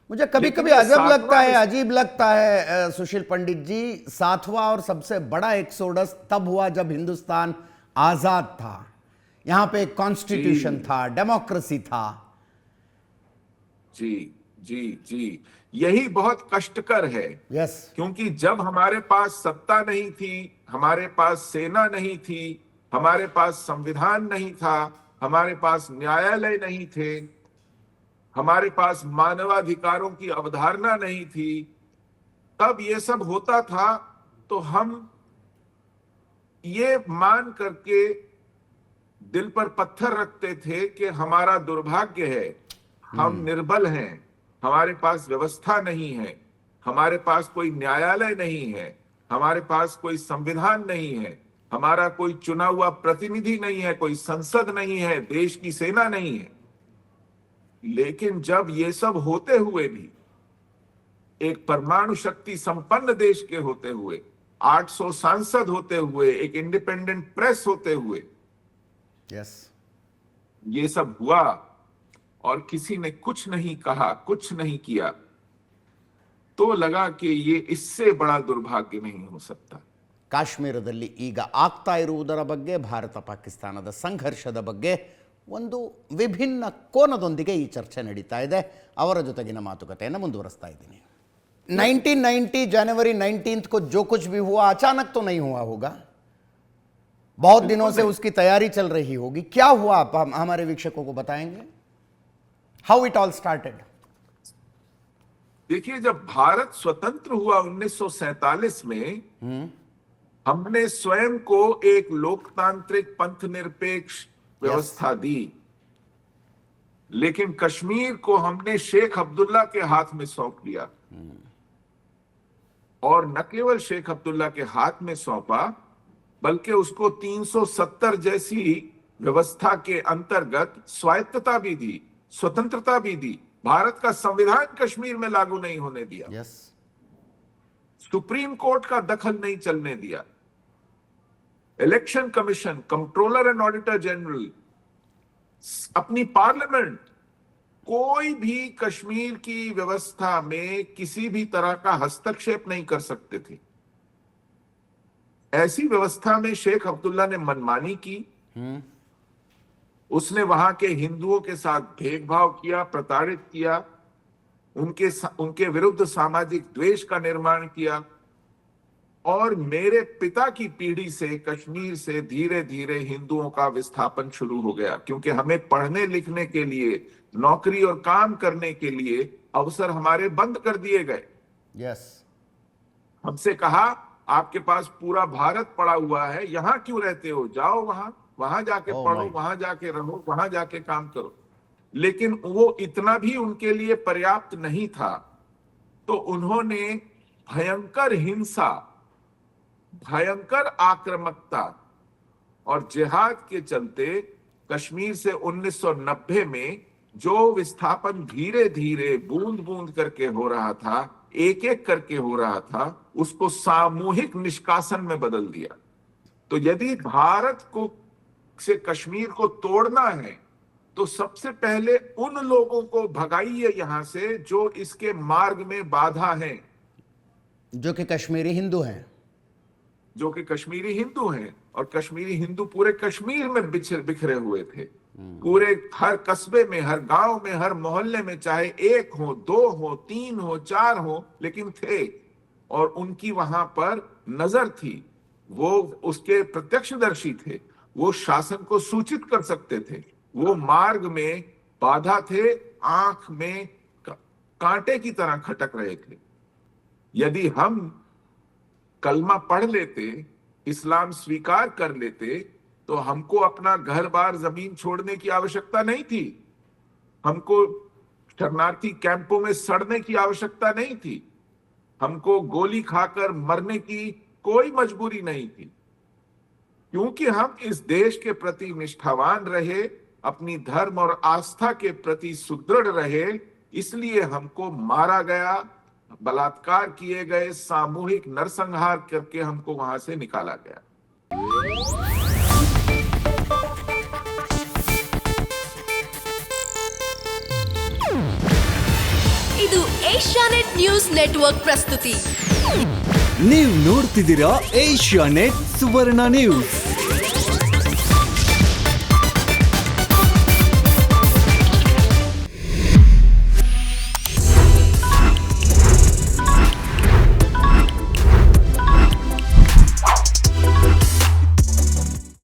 मुझे कभी कभी लेकिन ये अजब लगता है, सातवां अजीब लगता है सुशील पंडित जी, सातवां और सबसे बड़ा एक्सोडस तब हुआ जब हिंदुस्तान आजाद था। यहां पे एक कॉन्स्टिट्यूशन जी था, डेमोक्रेसी था। जी जी जी, यही बहुत कष्टकर है। यस। क्योंकि जब हमारे पास सत्ता नहीं थी, हमारे पास सेना नहीं थी, हमारे पास संविधान नहीं था, हमारे पास न्यायालय नहीं थे, हमारे पास मानवाधिकारों की अवधारणा नहीं थी, तब ये सब होता था। तो हम ये मान करके दिल पर पत्थर रखते थे कि हमारा दुर्भाग्य है, हम निर्बल हैं, हमारे पास व्यवस्था नहीं है, हमारे पास कोई न्यायालय नहीं है, हमारे पास कोई संविधान नहीं है, हमारा कोई चुना हुआ प्रतिनिधि नहीं है, कोई संसद नहीं है, देश की सेना नहीं है। लेकिन जब ये सब होते हुए भी, एक परमाणु शक्ति संपन्न देश के होते हुए, 800 सांसद होते हुए, एक इंडिपेंडेंट प्रेस होते हुए, यस। ये सब हुआ और किसी ने कुछ नहीं कहा, कुछ नहीं किया, तो लगा कि ये इससे बड़ा दुर्भाग्य नहीं हो सकता। ಕಾಶ್ಮೀರದಲ್ಲಿ ಈಗ ಆಗ್ತಾ ಇರುವುದರ ಬಗ್ಗೆ, ಭಾರತ ಪಾಕಿಸ್ತಾನದ ಸಂಘರ್ಷದ ಬಗ್ಗೆ ಒಂದು ವಿಭಿನ್ನ ಕೋನದೊಂದಿಗೆ ಈ ಚರ್ಚೆ ನಡೀತಾ ಇದೆ. ಅವರ ಜೊತೆಗಿನ ಮಾತುಕತೆಯನ್ನು ಮುಂದುವರಿಸ್ತಾ ಇದ್ದೀನಿ. 1990 जनवरी 19 को जो कुछ भी हुआ अचानक तो नहीं हुआ होगा, बहुत दिनों से उसकी तैयारी चल रही होगी. क्या हुआ, आप हमारे वीक्षकों को बताएंगे? How it all started? देखिए, जब भारत स्वतंत्र हुआ 1947 में, हमने स्वयं को एक लोकतांत्रिक पंथ निरपेक्ष व्यवस्था दी, लेकिन कश्मीर को हमने शेख अब्दुल्ला के हाथ में सौंप दिया। और न केवल शेख अब्दुल्ला के हाथ में सौंपा, बल्कि उसको 370 जैसी व्यवस्था के अंतर्गत स्वायत्तता भी दी, स्वतंत्रता भी दी। भारत का संविधान कश्मीर में लागू नहीं होने दिया, यस. सुप्रीम कोर्ट का दखल नहीं चलने दिया, election commission, controller and auditor general, अपनी पार्लियामेंट, कोई भी कश्मीर की व्यवस्था में किसी भी तरह का हस्तक्षेप नहीं कर सकते थे। ऐसी व्यवस्था में शेख अब्दुल्ला ने मनमानी की, उसने वहां के हिंदुओं के साथ भेदभाव किया, प्रताड़ित किया, उनके विरुद्ध सामाजिक द्वेष का निर्माण किया। और मेरे पिता की पीढ़ी से कश्मीर से धीरे धीरे हिंदुओं का विस्थापन शुरू हो गया, क्योंकि हमें पढ़ने लिखने के लिए, नौकरी और काम करने के लिए अवसर हमारे बंद कर दिए गए। यस. हमसे कहा, आपके पास पूरा भारत पड़ा हुआ है, यहां क्यों रहते हो, जाओ वहां, वहां जाके पढ़ो, वहां जाके रहो, वहां जाके काम करो। लेकिन वो इतना भी उनके लिए पर्याप्त नहीं था। तो उन्होंने भयंकर हिंसा, भयंकर आक्रामकता और जिहाद के चलते कश्मीर से 1990 में जो विस्थापन धीरे धीरे बूंद बूंद करके हो रहा था, एक एक करके हो रहा था, उसको सामूहिक निष्कासन में बदल दिया। तो यदि भारत को से कश्मीर को तोड़ना है, तो सबसे पहले उन लोगों को भगाइए यहां से जो इसके मार्ग में बाधा हैं, जो कि कश्मीरी हिंदू हैं, जो कि कश्मीरी हिंदू हैं। और कश्मीरी हिंदू पूरे कश्मीर में बिखरे हुए थे, पूरे हर कस्बे में, हर गांव में, हर मोहल्ले में, चाहे एक हो, दो हो, तीन हो, चार हो, लेकिन थे। और उनकी वहां पर नजर थी, वो उसके प्रत्यक्षदर्शी थे, वो शासन को सूचित कर सकते थे, वो मार्ग में बाधा थे, आंख में कांटे की तरह खटक रहे थे। यदि हम कलमा पढ़ लेते, इस्लाम स्वीकार कर लेते, तो हमको अपना घर बार जमीन छोड़ने की आवश्यकता नहीं थी, हमको शरणार्थी कैंपों में सड़ने की आवश्यकता नहीं थी, हमको गोली खाकर मरने की कोई मजबूरी नहीं थी। क्योंकि हम इस देश के प्रति निष्ठावान रहे, अपनी धर्म और आस्था के प्रति सुदृढ़ रहे, इसलिए हमको मारा गया, बलात्कार किए गए, सामूहिक नरसंहार करके हमको वहां से निकाला गया। ಇದು ಏಷ್ಯಾನೆಟ್ ನ್ಯೂಸ್ ನೆಟ್ವರ್ಕ್ ಪ್ರಸ್ತುತಿ. ನೀವು ನೋಡ್ತಿದ್ದೀರಾ ಏಷ್ಯಾನೆಟ್ ಸುವರ್ಣ ನ್ಯೂಸ್.